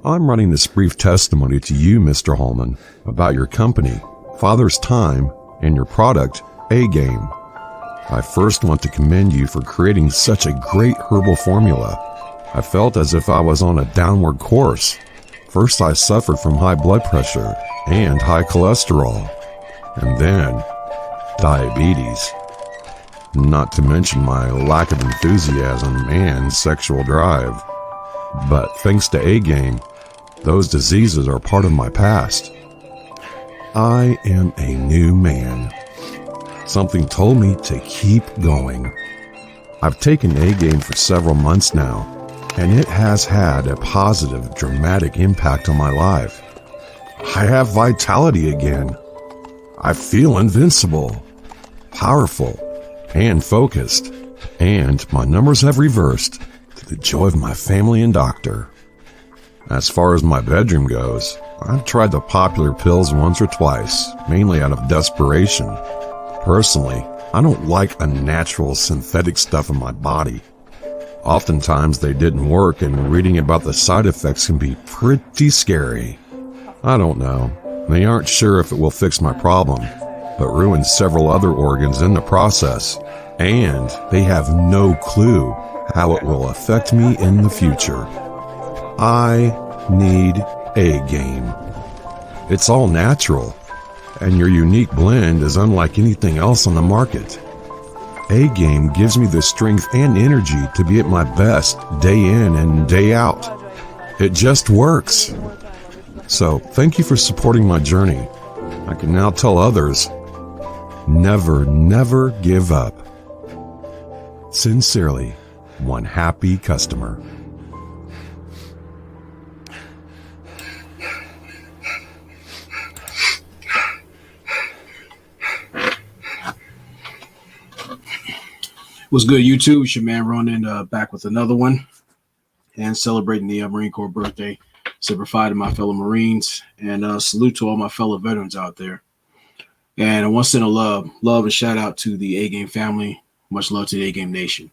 I'm running this brief testimony to you, Mr. Holman, about your company, Father's Time, and your product, A-Game. I first want to commend you for creating such a great herbal formula. I felt as if I was on a downward course. First, I suffered from high blood pressure and high cholesterol, and then diabetes. Not to mention my lack of enthusiasm and sexual drive. But thanks to A-Game, those diseases are part of my past. I am a new man. Something told me to keep going. I've taken A-Game for several months now, and it has had a positive, dramatic impact on my life. I have vitality again. I feel invincible, powerful, and focused, and my numbers have reversed to the joy of my family and doctor. As far as my bedroom goes, I've tried the popular pills once or twice, mainly out of desperation. Personally, I don't like unnatural synthetic stuff in my body. Oftentimes they didn't work, and reading about the side effects can be pretty scary. I don't know. They aren't sure if it will fix my problem, but ruin several other organs in the process, and they have no clue how it will affect me in the future. I need A-Game. It's all natural, and your unique blend is unlike anything else on the market. A-Game gives me the strength and energy to be at my best day in and day out. It just works. So, thank you for supporting my journey. I can now tell others, never, never give up. Sincerely, one happy customer. What's good, YouTube? It's your man Ronan, back with another one and celebrating the Marine Corps birthday. Simplified to my fellow Marines, and salute to all my fellow veterans out there. And I want to send a love and shout out to the A-Game family. Much love to the A-Game Nation.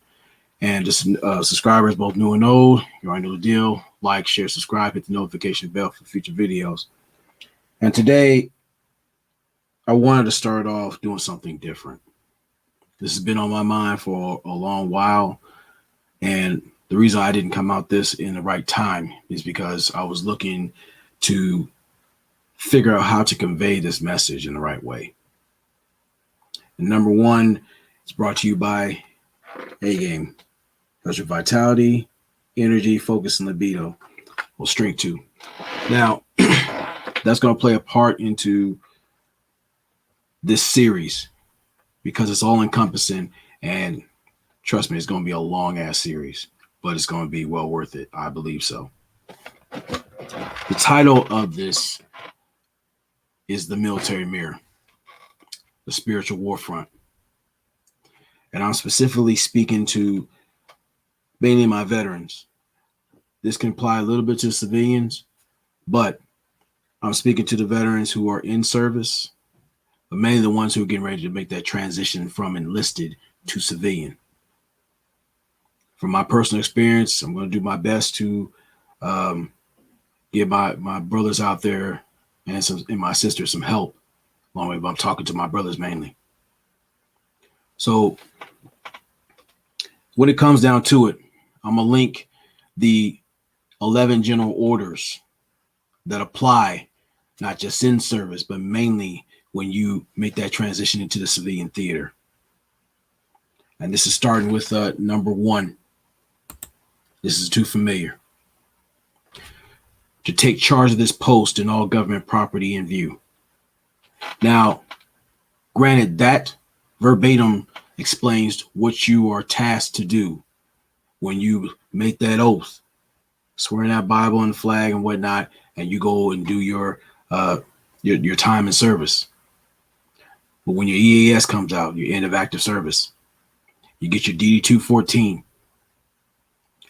And just subscribers, both new and old. You already know the deal. Like, share, subscribe, hit the notification bell for future videos. And today, I wanted to start off doing something different. This has been on my mind for a long while, and the reason I didn't come out this in the right time is because I was looking to figure out how to convey this message in the right way. And number one, it's brought to you by A-Game. That's your vitality, energy, focus, and libido. Well, strength too. Now, that's going to play a part into this series because it's all encompassing, and trust me, it's going to be a long ass series, but it's going to be well worth it. I believe so. The title of this is The Military Mirror, the Spiritual War Front. And I'm specifically speaking to mainly my veterans. This can apply a little bit to civilians, but I'm speaking to the veterans who are in service, but mainly the ones who are getting ready to make that transition from enlisted to civilian. From my personal experience, I'm going to do my best to give my brothers out there and my sisters some help along the way, but I'm talking to my brothers mainly. So when it comes down to it, I'm going to link the 11 general orders that apply not just in service, but mainly when you make that transition into the civilian theater. And this is starting with number one. This is too familiar. To take charge of this post and all government property in view. Now, granted, that verbatim explains what you are tasked to do when you make that oath, swearing that Bible and flag and whatnot, and you go and do your time in service. But when your EAS comes out, your end of active service, you get your DD-214,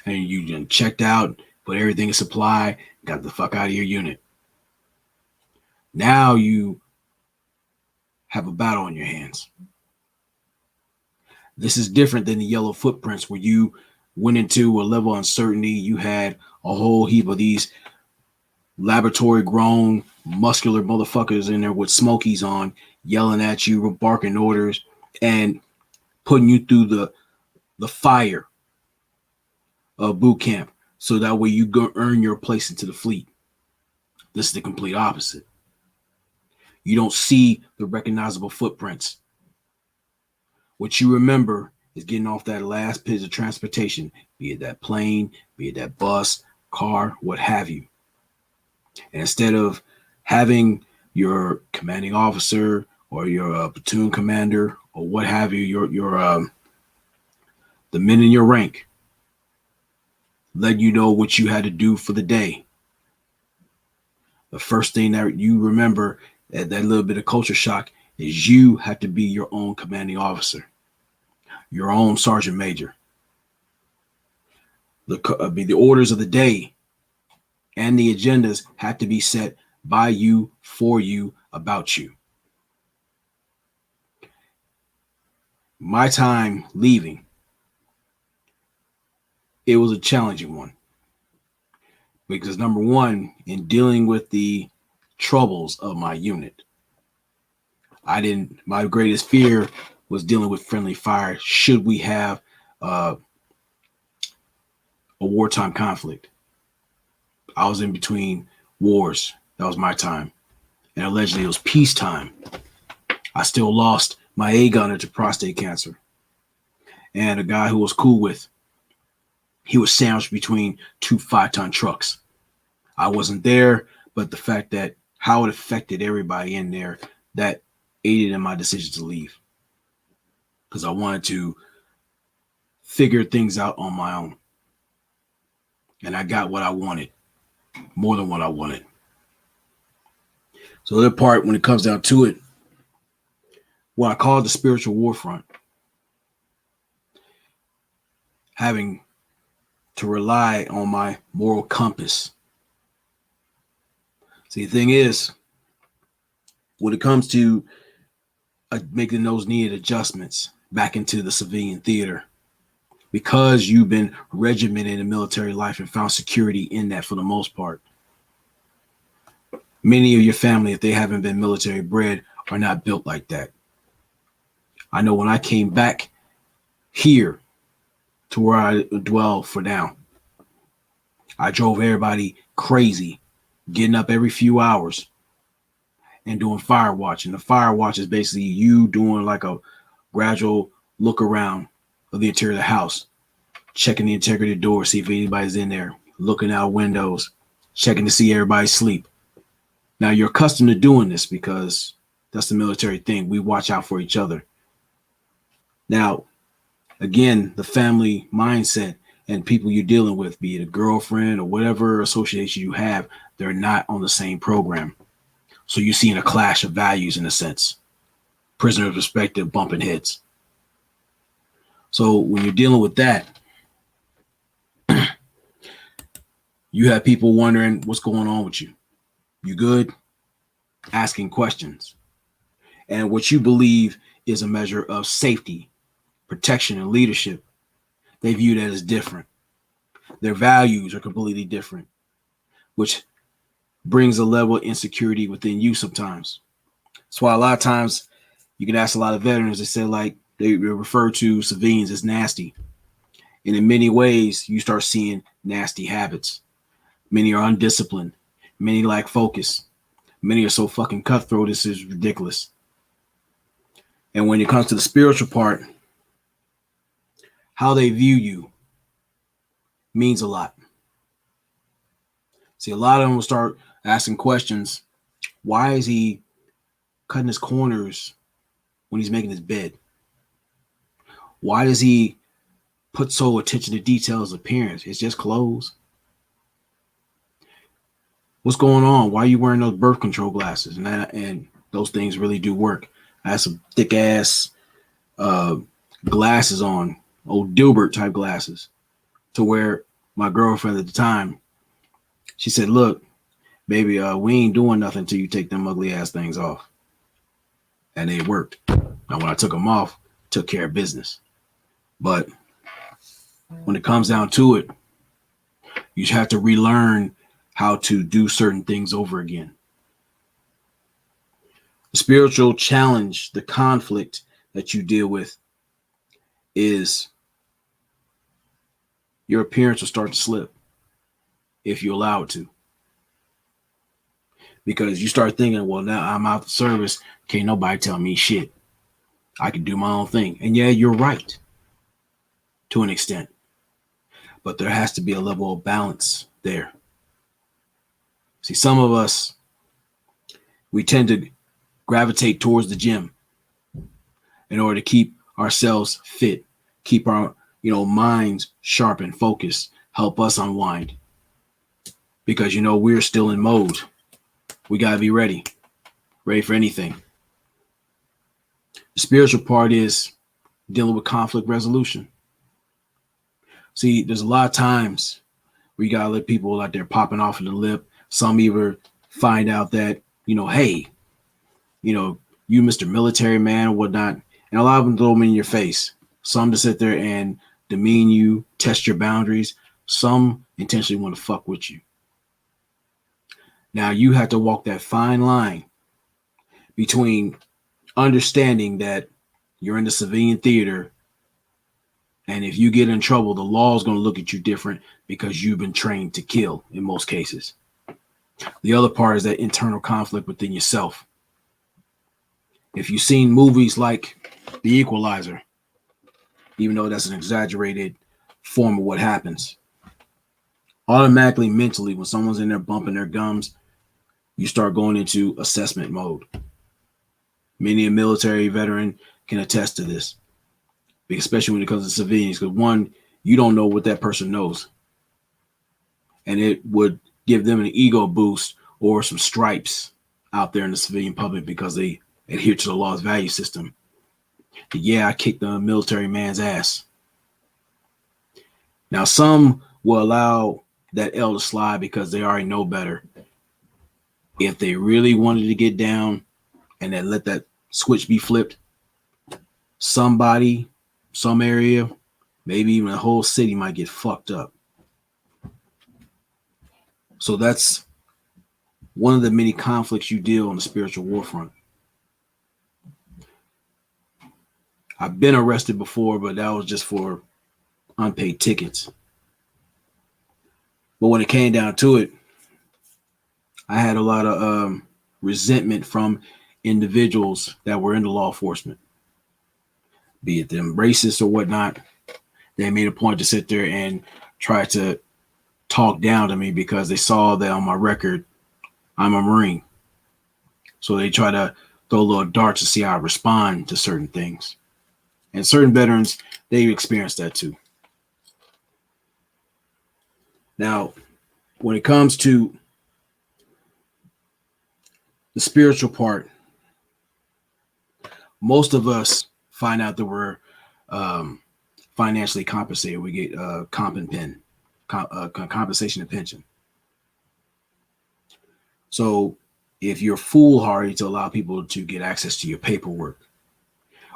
and you checked out, put everything in supply, got the fuck out of your unit. Now you have a battle on your hands. This is different than the yellow footprints where you went into a level of uncertainty. You had a whole heap of these laboratory grown muscular motherfuckers in there with smokies on, yelling at you, barking orders, and putting you through the fire of boot camp so that way you go earn your place into the fleet. This is the complete opposite. You don't see the recognizable footprints. What you remember is getting off that last piece of transportation, be it that plane, be it that bus, car, what have you. And instead of having your commanding officer or your platoon commander or what have you, your the men in your rank let you know what you had to do for the day. The first thing that you remember at that little bit of culture shock is you have to be your own commanding officer, your own sergeant major. The orders of the day and the agendas have to be set by you, for you, about you. My time leaving, it was a challenging one. Because number one, in dealing with the troubles of my unit, my greatest fear was dealing with friendly fire should we have a wartime conflict. I was in between wars. That was my time. And allegedly it was peacetime. I still lost my A gunner to prostate cancer. And a guy who was cool with, he was sandwiched between two 5-ton trucks. I wasn't there, but the fact that how it affected everybody in there, that aided in my decision to leave. Because I wanted to figure things out on my own. And I got what I wanted, more than what I wanted. So the part, when it comes down to it, what I call the spiritual war front, having to rely on my moral compass. See, the thing is, when it comes to making those needed adjustments back into the civilian theater, because you've been regimented in military life and found security in that for the most part, many of your family, if they haven't been military bred, are not built like that. I know when I came back here to where I dwell for now, I drove everybody crazy, getting up every few hours and doing fire watch. And the fire watch is basically you doing like a gradual look around of the interior of the house, checking the integrity of the door, see if anybody's in there, looking out windows, checking to see everybody sleep. Now you're accustomed to doing this because that's the military thing. We watch out for each other. Now, again, the family mindset and people you're dealing with, be it a girlfriend or whatever association you have, they're not on the same program. So you're seeing a clash of values in a sense. Prisoner of perspective bumping heads. So when you're dealing with that, you have people wondering what's going on with you. You good? Asking questions. And what you believe is a measure of safety, protection, and leadership, they view that as different. Their values are completely different, which brings a level of insecurity within you sometimes. That's why a lot of times you can ask a lot of veterans, they say like they refer to civilians as nasty. And in many ways, you start seeing nasty habits. Many are undisciplined. Many lack focus. Many are so fucking cutthroat, this is ridiculous. And when it comes to the spiritual part, how they view you means a lot. See, a lot of them will start asking questions. Why is he cutting his corners when he's making his bed? Why does he put so attention to details of appearance? It's just clothes. What's going on? Why are you wearing those birth control glasses? And those things really do work. I had some thick ass glasses on, old Dilbert type glasses, to where my girlfriend at the time, she said, look, baby, we ain't doing nothing until you take them ugly ass things off. And it worked. Now, when I took them off, took care of business. But when it comes down to it, you have to relearn how to do certain things over again. The spiritual challenge, the conflict that you deal with is your appearance will start to slip if you allow it to. Because you start thinking, well, now I'm out of service. Can't nobody tell me shit. I can do my own thing. And yeah, you're right to an extent. But there has to be a level of balance there. See, some of us, we tend to gravitate towards the gym in order to keep ourselves fit, keep our minds sharp and focused, help us unwind. Because we're still in mode. We gotta be ready for anything. The spiritual part is dealing with conflict resolution. See, there's a lot of times where you gotta let people out there popping off of the lip. Some either find out that, hey, you Mr. Military man or whatnot, and a lot of them throw them in your face. Some to sit there and demean you, test your boundaries. Some intentionally want to fuck with you. Now you have to walk that fine line between understanding that you're in the civilian theater, and if you get in trouble, the law is going to look at you different because you've been trained to kill in most cases. The other part is that internal conflict within yourself. If you've seen movies like The Equalizer, even though that's an exaggerated form of what happens, automatically mentally, when someone's in there bumping their gums, you start going into assessment mode. Many a military veteran can attest to this, especially when it comes to civilians, because one, you don't know what that person knows. And it would give them an ego boost or some stripes out there in the civilian public because they adhere to the law's value system. Yeah, I kicked the military man's ass. Now, some will allow that L to slide because they already know better. If they really wanted to get down and then let that switch be flipped, somebody, some area, maybe even a whole city might get fucked up. So that's one of the many conflicts you deal on the spiritual war front. I've been arrested before, but that was just for unpaid tickets. But when it came down to it, I had a lot of resentment from individuals that were in the law enforcement, be it them racist or whatnot. They made a point to sit there and try to talk down to me because they saw that on my record, I'm a Marine. So they try to throw little darts to see how I respond to certain things. And certain veterans, they've experienced that too. Now, when it comes to the spiritual part, most of us find out that we're financially compensated. We get compensation and pension. So if you're foolhardy to allow people to get access to your paperwork,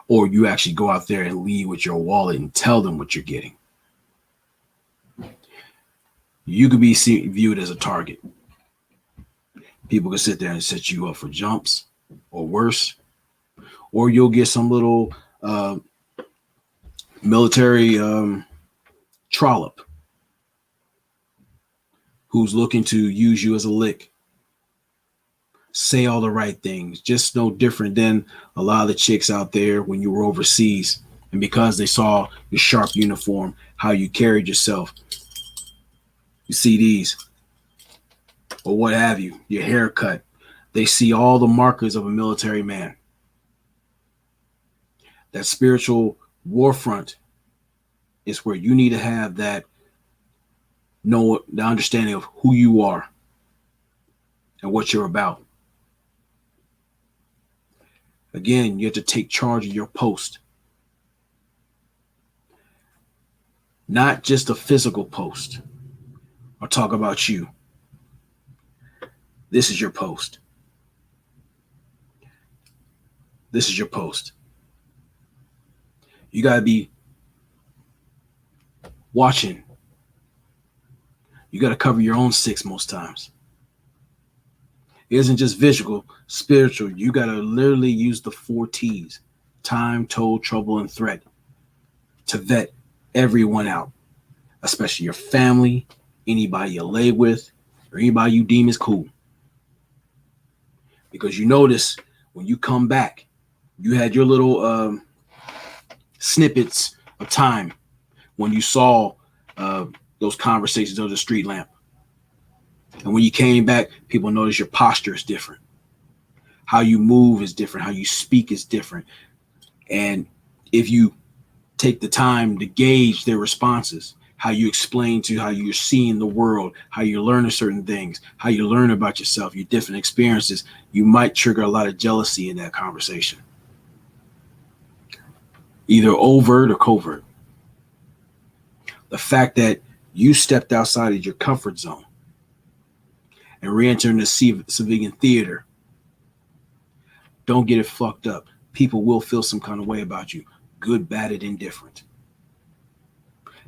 or you actually go out there and leave with your wallet and tell them what you're getting, you could be viewed as a target. People can sit there and set you up for jumps or worse, or you'll get some little military trollop who's looking to use you as a lick. Say all the right things, just no different than a lot of the chicks out there when you were overseas. And because they saw your sharp uniform, how you carried yourself, your CDs, or what have you, your haircut, they see all the markers of a military man. That spiritual war front is where you need to have that the understanding of who you are and what you're about. Again, you have to take charge of your post. Not just a physical post or talk about you. This is your post. This is your post. You got to be watching You got to cover your own 6 most times. It isn't just visual, spiritual. You got to literally use the 4 T's: time, toll, trouble, and threat to vet everyone out, especially your family, anybody you lay with, or anybody you deem is cool. Because you notice when you come back, you had your little snippets of time when you saw those conversations under the street lamp. And when you came back, people notice your posture is different. How you move is different. How you speak is different. And if you take the time to gauge their responses, how you explain to how you're seeing the world, how you're learning certain things, how you learn about yourself, your different experiences, you might trigger a lot of jealousy in that conversation. Either overt or covert. The fact that you stepped outside of your comfort zone and re-entering the civilian theater, don't get it fucked up. People will feel some kind of way about you, good, bad, and indifferent.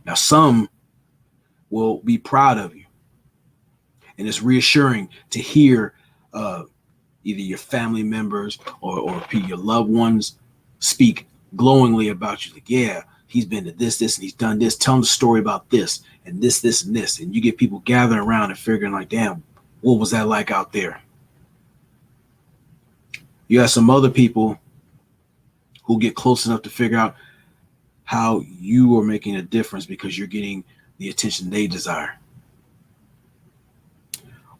Now, some will be proud of you, and it's reassuring to hear either your family members or your loved ones speak glowingly about you. Like, yeah, he's been to this, and he's done this. Tell them the story about this, and this, and this. And you get people gathering around and figuring like, damn, what was that like out there? You have some other people who get close enough to figure out how you are making a difference because you're getting the attention they desire.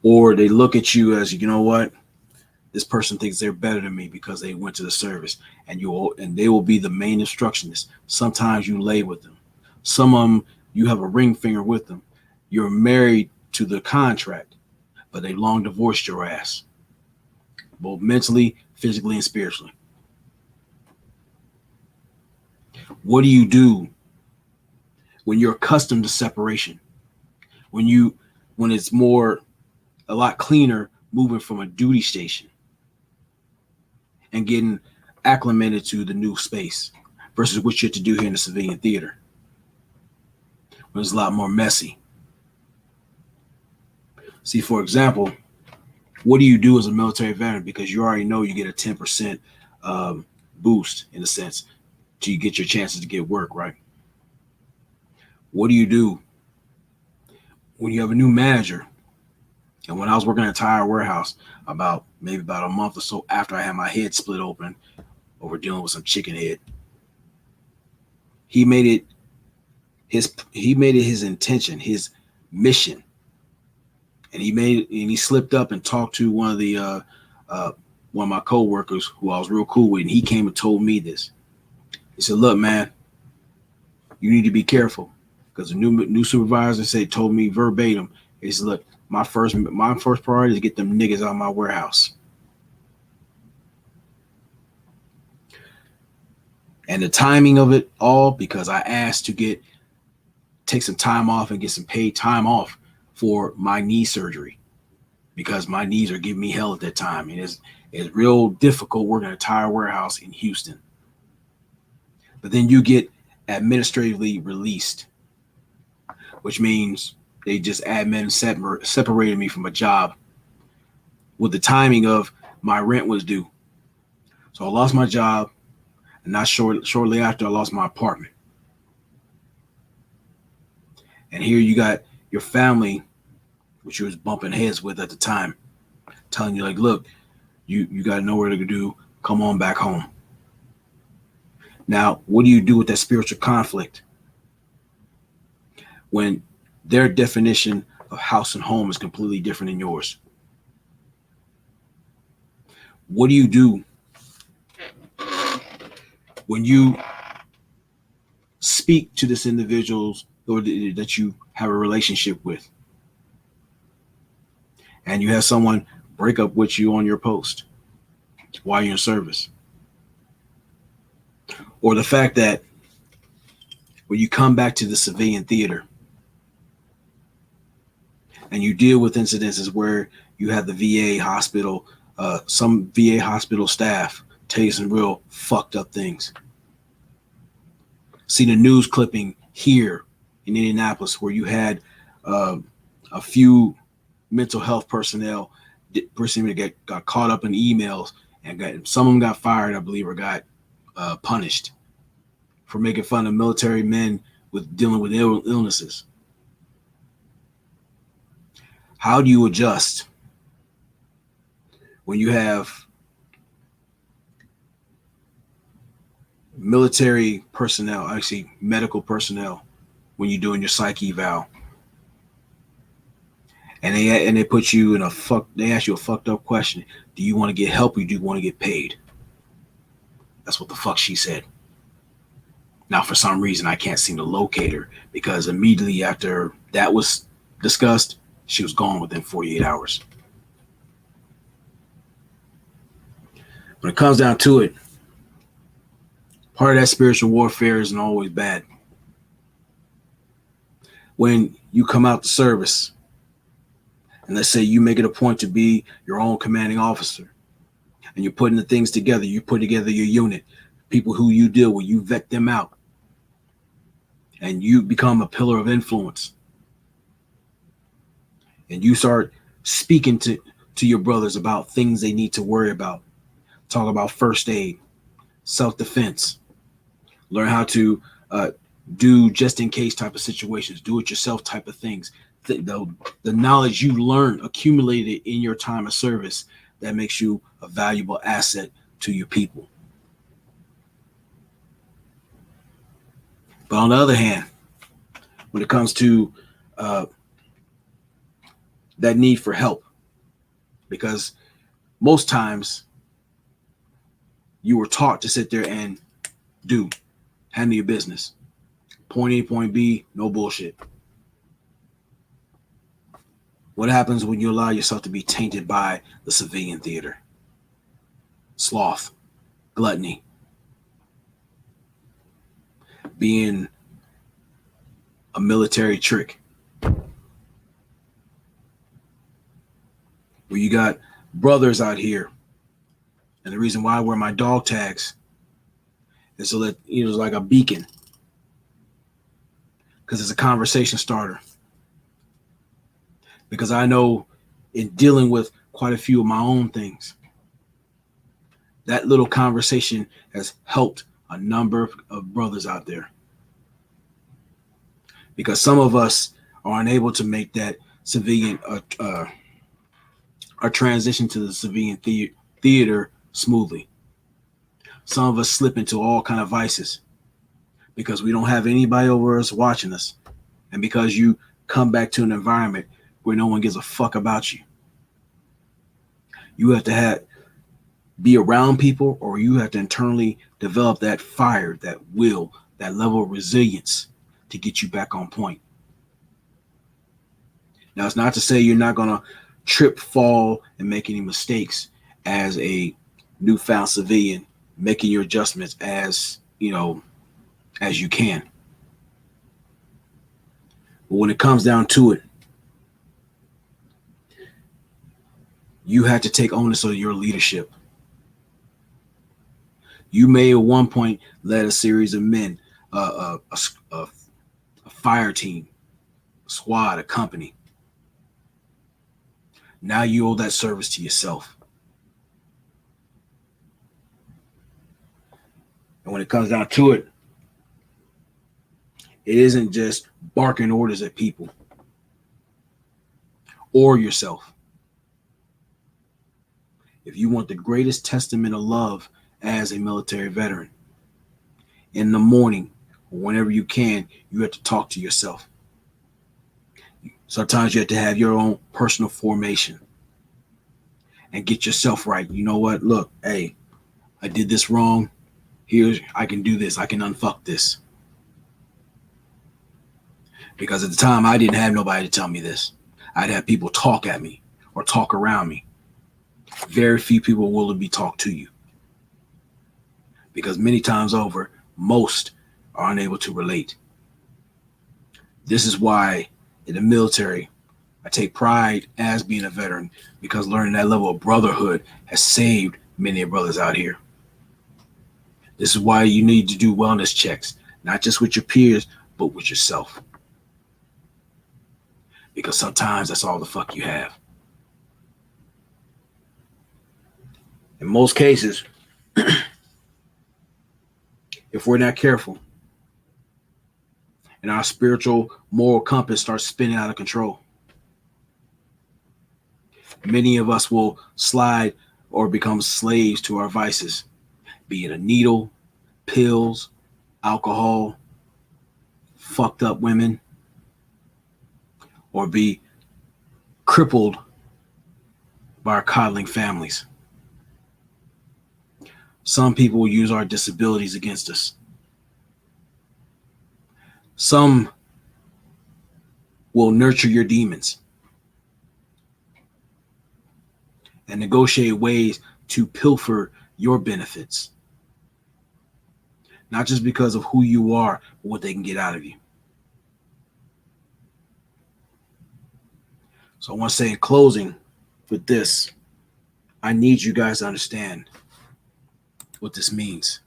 Or they look at you as, you know what? This person thinks they're better than me because they went to the service, and they will be the main instructionist. Sometimes you lay with them. Some of them, you have a ring finger with them. You're married to the contract, but they long divorced your ass, both mentally, physically, and spiritually. What do you do when you're accustomed to separation? When it's a lot cleaner moving from a duty station and getting acclimated to the new space versus what you have to do here in the civilian theater, when it's a lot more messy. See, for example, what do you do as a military veteran? Because you already know you get a 10% boost, in a sense, till you get your chances to get work, right? What do you do when you have a new manager? And when I was working at a tire warehouse, maybe about a month or so after I had my head split open over dealing with some chicken head, he made it his intention, his mission, and he slipped up and talked to one of my coworkers who I was real cool with, and he came and told me this. He said, "Look, man, you need to be careful," because the new supervisor told me verbatim. He said, "Look, my first priority is to get them niggas out of my warehouse." And the timing of it all, because I asked to take some time off and get some paid time off for my knee surgery, because my knees are giving me hell at that time. And it's real difficult working at a tire warehouse in Houston. But then you get administratively released, which means they just separated me from a job with the timing of my rent was due. So I lost my job, and not shortly after, I lost my apartment. And here you got your family, which you was bumping heads with at the time, telling you like, look, you got nowhere to do. Come on back home. Now, what do you do with that spiritual conflict when their definition of house and home is completely different than yours? What do you do when you speak to this individual or that you have a relationship with, and you have someone break up with you on your post while you're in service? Or the fact that when you come back to the civilian theater and you deal with incidences where you have the VA hospital, some VA hospital staff tell you some real fucked up things. See the news clipping here in Indianapolis where you had a a few mental health personnel got caught up in emails and some of them got fired, I believe, or got punished for making fun of military men with dealing with illnesses. How do you adjust when you have military personnel, actually medical personnel, when you're doing your psych eval, and they put you in they ask you a fucked up question: do you want to get help or do you want to get paid? That's what the fuck she said. Now, for some reason, I can't seem to locate her because immediately after that was discussed, she was gone within 48 hours. When it comes down to it, part of that spiritual warfare isn't always bad. When you come out to service, and let's say you make it a point to be your own commanding officer, and you're putting the things together, you put together your unit, people who you deal with, you vet them out, and you become a pillar of influence. And you start speaking to your brothers about things they need to worry about. Talk about first aid, self-defense, learn how to do just in case type of situations, do it yourself type of things. The knowledge you learn accumulated in your time of service, that makes you a valuable asset to your people. But on the other hand, when it comes to that need for help, because most times you were taught to sit there and handle your business. Point A, point B, no bullshit. What happens when you allow yourself to be tainted by the civilian theater? Sloth, gluttony, being a military trick, where you got brothers out here, and the reason why I wear my dog tags is so that it's like a beacon, because it's a conversation starter. Because I know in dealing with quite a few of my own things, that little conversation has helped a number of brothers out there. Because some of us are unable to make that civilian our transition to the civilian theater smoothly. Some of us slip into all kind of vices because we don't have anybody over us watching us, and because you come back to an environment where no one gives a fuck about you. You have to be around people, or you have to internally develop that fire, that will, that level of resilience to get you back on point. Now, it's not to say you're not going to trip, fall, and make any mistakes as a newfound civilian, making your adjustments as you can. But when it comes down to it, you have to take ownership of your leadership. You may at one point led a series of men, a fire team, a squad, a company. Now you owe that service to yourself. And when it comes down to it, it isn't just barking orders at people or yourself. If you want the greatest testament of love as a military veteran, in the morning or whenever you can, you have to talk to yourself. Sometimes you have to have your own personal formation and get yourself right. You know what? Look, hey, I did this wrong. I can do this. I can unfuck this. Because at the time, I didn't have nobody to tell me this. I'd have people talk at me or talk around me. Very few people will be talked to you. Because many times over, most are unable to relate. This is why in the military, I take pride as being a veteran, because learning that level of brotherhood has saved many brothers out here. This is why you need to do wellness checks, not just with your peers, but with yourself. because sometimes that's all the fuck you have. In most cases, if we're not careful and our spiritual moral compass starts spinning out of control, many of us will slide or become slaves to our vices, be it a needle, pills, alcohol, fucked up women, or be crippled by our coddling families. Some people will use our disabilities against us. Some will nurture your demons and negotiate ways to pilfer your benefits, not just because of who you are, but what they can get out of you. So I want to say in closing with this, I need you guys to understand what this means.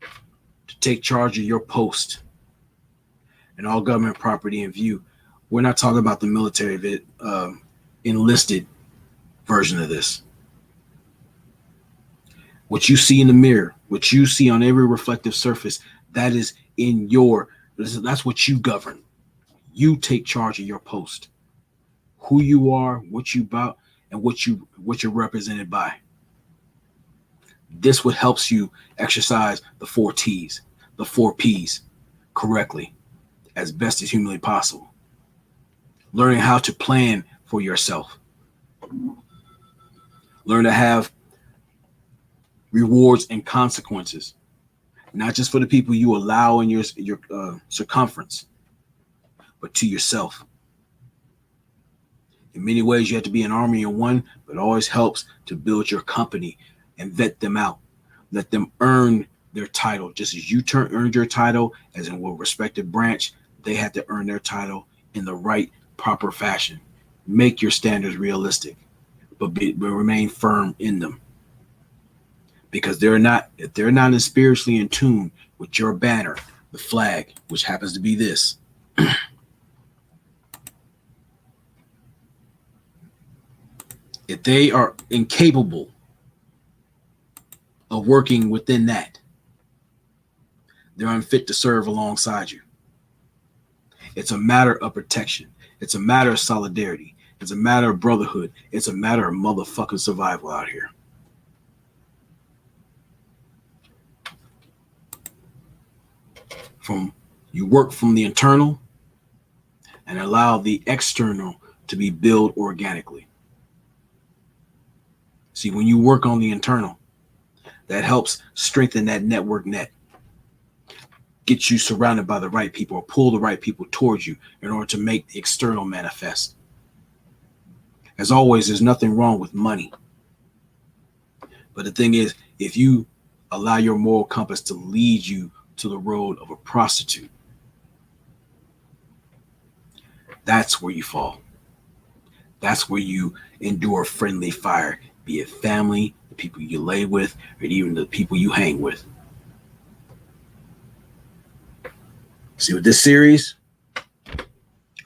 To take charge of your post and all government property in view. We're not talking about the military enlisted version of this. What you see in the mirror, what you see on every reflective surface, that is in that's what you govern. You take charge of your post. Who you are, what you about, and what you're represented by. This what helps you exercise the 4 T's, the 4 P's correctly, as best as humanly possible. Learning how to plan for yourself. Learn to have rewards and consequences, not just for the people you allow in your circumference, but to yourself. In many ways, you have to be an army in one, but it always helps to build your company and vet them out. Let them earn their title. Just as you earned your title, as in a respective branch, they have to earn their title in the right, proper fashion. Make your standards realistic, but remain firm in them. Because if they're not spiritually in tune with your banner, the flag, which happens to be this, if they are incapable of working within that, they're unfit to serve alongside you. It's a matter of protection. It's a matter of solidarity. It's a matter of brotherhood. It's a matter of motherfucking survival out here. You work from the internal and allow the external to be built organically. See, when you work on the internal, that helps strengthen that network net. Get you surrounded by the right people or pull the right people towards you in order to make the external manifest. As always, there's nothing wrong with money. But the thing is, if you allow your moral compass to lead you to the road of a prostitute, that's where you fall. That's where you endure friendly fire, be it family, the people you lay with, or even the people you hang with. See, with this series,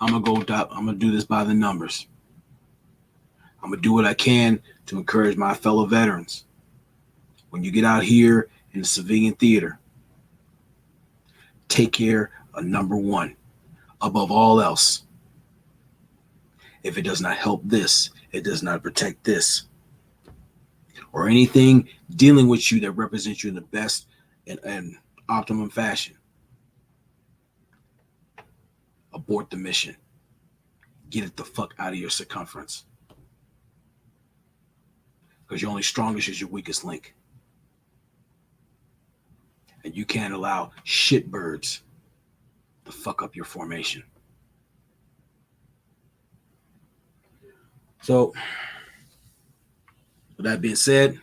I'm gonna do this by the numbers. I'm gonna do what I can to encourage my fellow veterans. When you get out here in the civilian theater, take care of number one above all else. If it does not help this, it does not protect this, or anything dealing with you that represents you in the best and optimum fashion, abort the mission. Get it the fuck out of your circumference. Because you're only strongest as your weakest link. And you can't allow shitbirds to fuck up your formation. So, with that being said,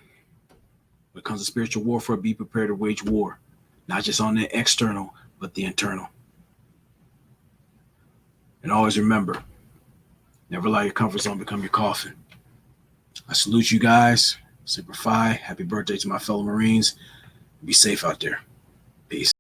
when it comes to spiritual warfare, be prepared to wage war. Not just on the external, but the internal. And always remember, never allow your comfort zone become your coffin. I salute you guys. Semper Fi. Happy birthday to my fellow Marines. Be safe out there. Peace.